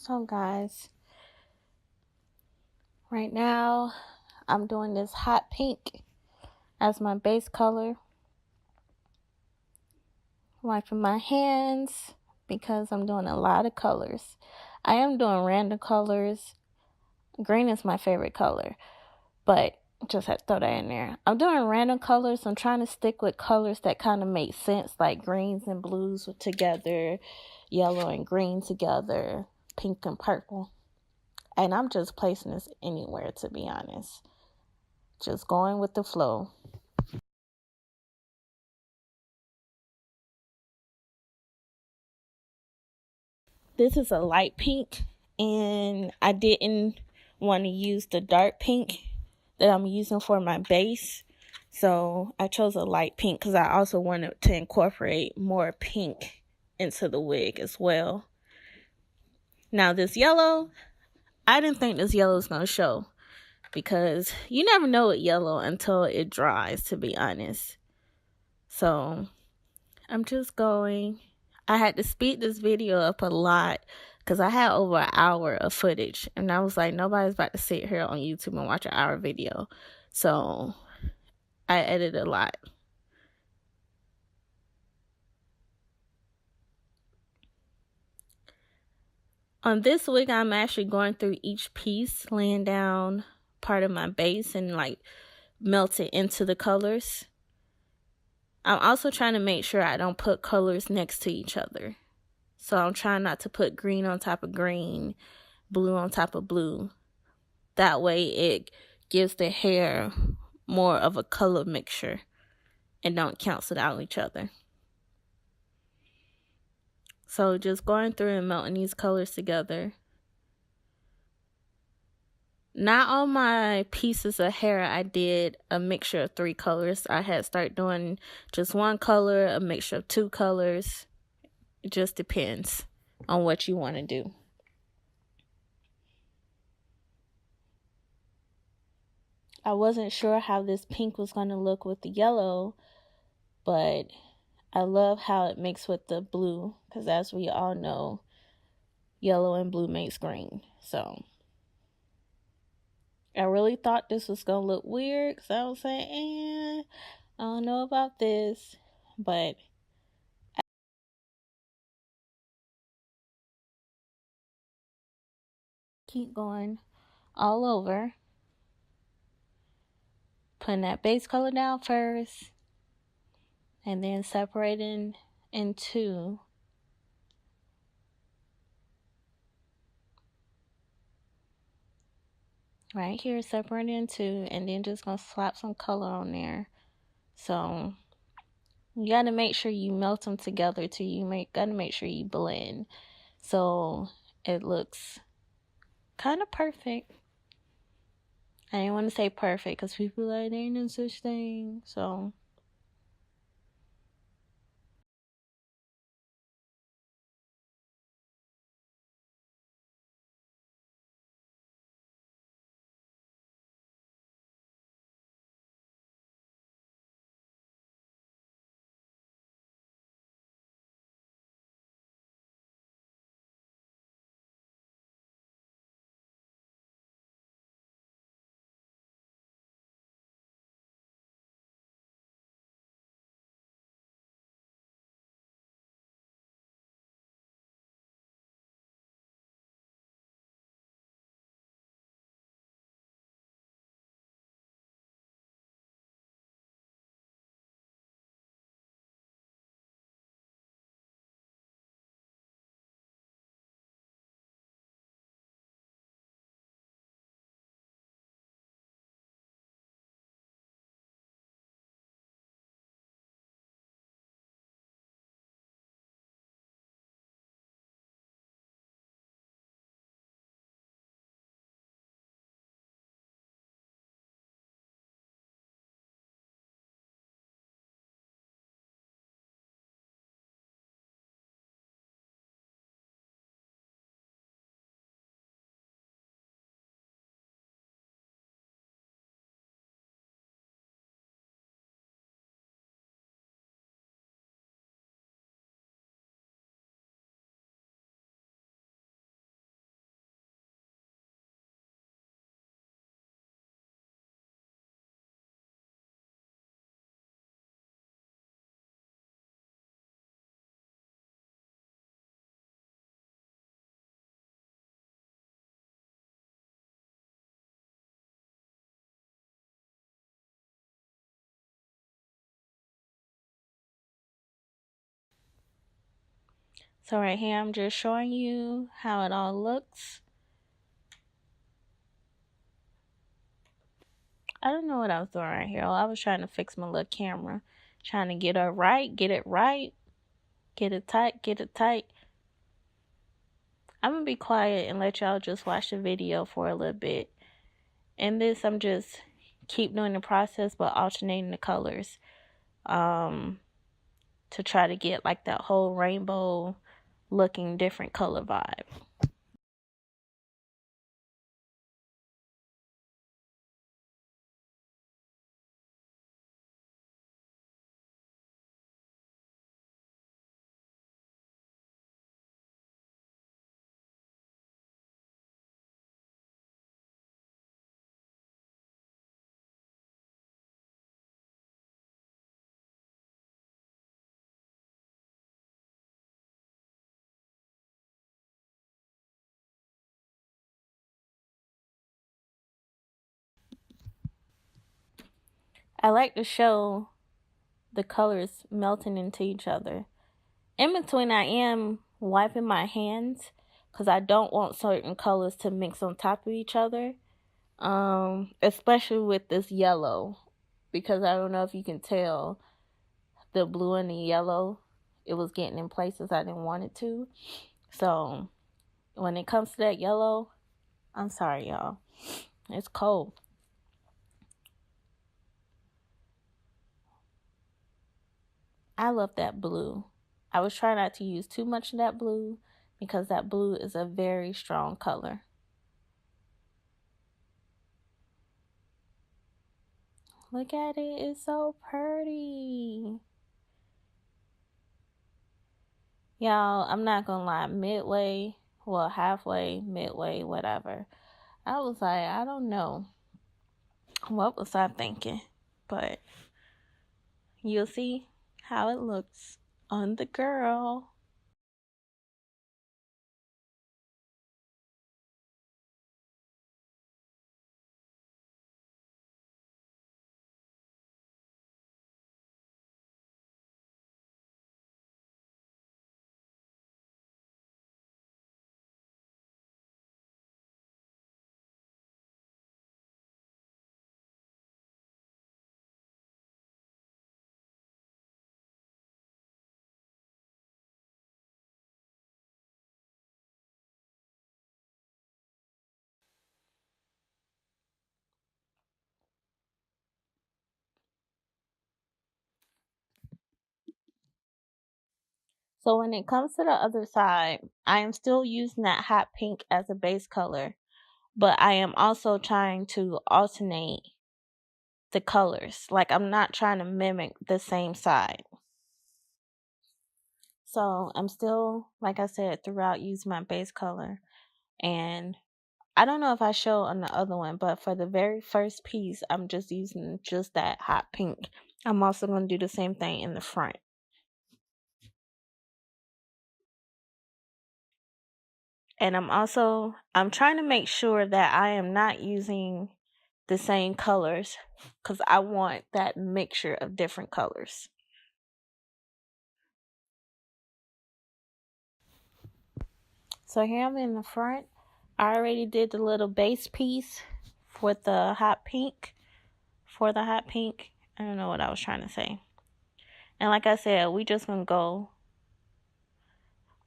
So guys, right now I'm doing this hot pink as my base color. Wiping my hands because I'm doing a lot of colors. I am doing random colors. Green is my favorite color, but just had to throw that in there. I'm doing random colors. I'm trying to stick with colors that kind of make sense, like greens and blues together, yellow and green together, pink and purple. And I'm just placing this anywhere, to be honest. Just going with the flow. This is a light pink, and I didn't want to use the dark pink that I'm using for my base. So I chose a light pink because I also wanted to incorporate more pink into the wig as well. Now this yellow, I didn't think this yellow was going to show because you never know with yellow until it dries, to be honest. So I'm just going. I had to speed this video up a lot because I had over an hour of footage, and I was like, nobody's about to sit here on YouTube and watch an hour video. So I edited a lot. On this wig, I'm actually going through each piece, laying down part of my base and like melt it into the colors. I'm also trying to make sure I don't put colors next to each other. So I'm trying not to put green on top of green, blue on top of blue. That way it gives the hair more of a color mixture and don't cancel out each other. So just going through and melting these colors together. Not all my pieces of hair I did a mixture of 3 colors. I had started doing just 1 color, a mixture of 2 colors. It just depends on what you want to do. I wasn't sure how this pink was going to look with the yellow, but I love how it mixed with the blue because as we all know, yellow and blue makes green. So I really thought this was going to look weird because I was saying, I don't know about this, but keep going all over. Putting that base color down first and then separating in 2. Right here, separating in 2, and then just gonna slap some color on there. So you gotta make sure you melt them together too. Gotta make sure you blend so it looks kind of perfect. I didn't want to say perfect because people are like, there ain't no such thing. So So right here, I'm just showing you how it all looks. I don't know what I was doing right here. I was trying to fix my little camera. Trying to get it right, get it right. Get it tight, get it tight. I'm going to be quiet and let y'all just watch the video for a little bit. And this, I'm just keep doing the process, but alternating the colors. To try to get like that whole rainbow looking different color vibe. I like to show the colors melting into each other. In between, I am wiping my hands because I don't want certain colors to mix on top of each other. Especially with this yellow, because I don't know if you can tell the blue and the yellow, it was getting in places I didn't want it to. So when it comes to that yellow, I'm sorry, y'all. It's cold. I love that blue. I was trying not to use too much of that blue because that blue is a very strong color. Look at it. It's so pretty. Y'all, I'm not gonna lie. Halfway, midway, whatever. I was like, I don't know. What was I thinking? But you'll see how it looks on the girl. So when it comes to the other side, I am still using that hot pink as a base color, but I am also trying to alternate the colors. Like, I'm not trying to mimic the same side. So I'm still, like I said, throughout using my base color. And I don't know if I show on the other one, but for the very first piece, I'm just using just that hot pink. I'm also going to do the same thing in the front. And I'm trying to make sure that I am not using the same colors because I want that mixture of different colors. So here I'm in the front. I already did the little base piece with the hot pink. For the hot pink. I don't know what I was trying to say. And like I said, we just gonna go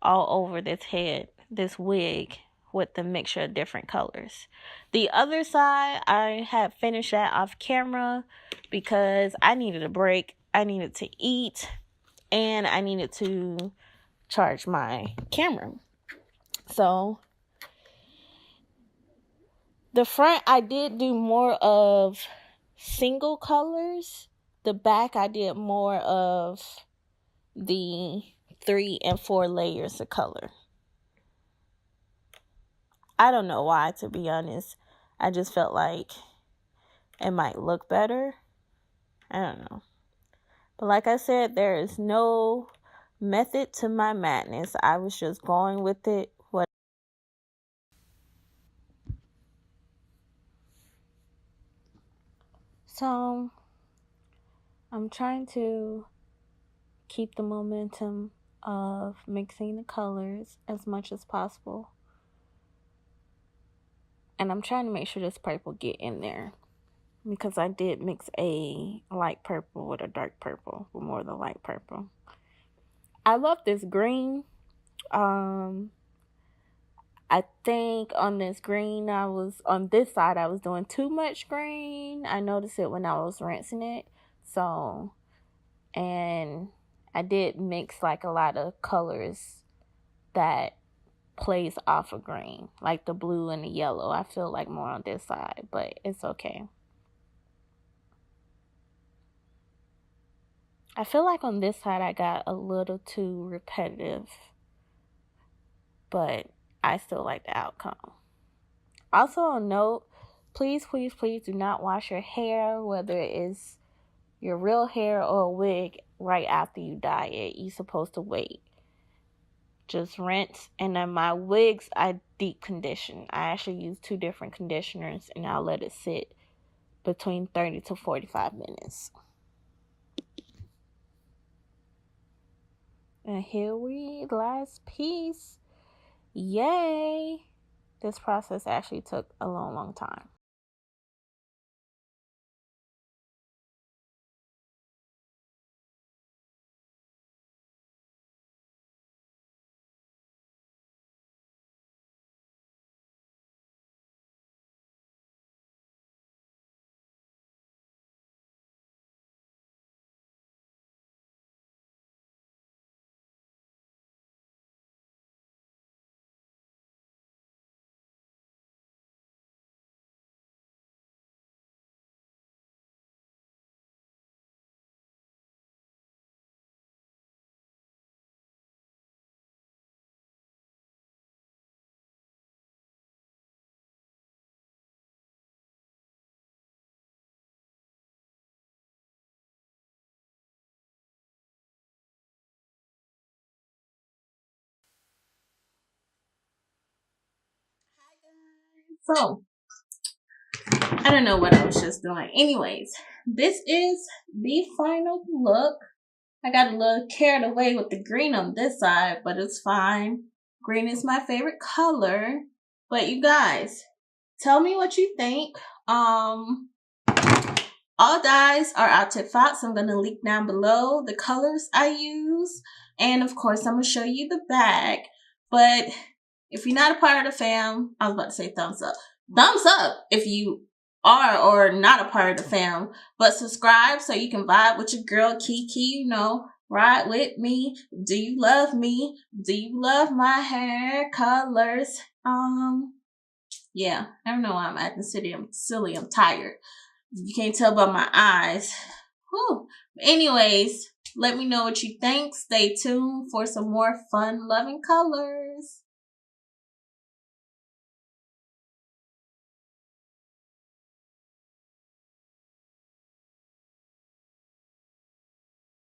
all over this head, this wig, with the mixture of different colors. The other side, I had finished that off camera because I needed a break. I needed to eat and I needed to charge my camera. So the front, I did do more of single colors. The back, I did more of the 3 and 4 layers of color. I don't know why, to be honest. I just felt like it might look better. I don't know. But like I said, there is no method to my madness. I was just going with it. So I'm trying to keep the momentum of mixing the colors as much as possible. And I'm trying to make sure this purple get in there, because I did mix a light purple with a dark purple, with more of the light purple. I love this green. I think on this green, on this side, I was doing too much green. I noticed it when I was rinsing it. So, and I did mix like a lot of colors that plays off of green, like the blue and the yellow. I feel like more on this side, but it's okay. I feel like on this side I got a little too repetitive, but I still like the outcome. Also a note, please do not wash your hair, whether it is your real hair or a wig, right after you dye it. You're supposed to wait. Just rinse. And then my wigs, I deep condition. I actually use 2 different conditioners, and I'll let it sit between 30 to 45 minutes. And here we, last piece. Yay! This process actually took a long time. So, I don't know what I was just doing. Anyways, this is the final look. I got a little carried away with the green on this side, but it's fine. Green is my favorite color. But you guys, tell me what you think. All dyes are out to Fox. I'm going to link down below the colors I use. And of course, I'm going to show you the bag. But if you're not a part of the fam, I was about to say thumbs up. Thumbs up if you are or not a part of the fam. But subscribe so you can vibe with your girl Kiki, you know. Ride with me. Do you love me? Do you love my hair colors? Yeah, I don't know why I'm acting silly. I'm tired. You can't tell by my eyes. Whew. Anyways, let me know what you think. Stay tuned for some more fun loving colors.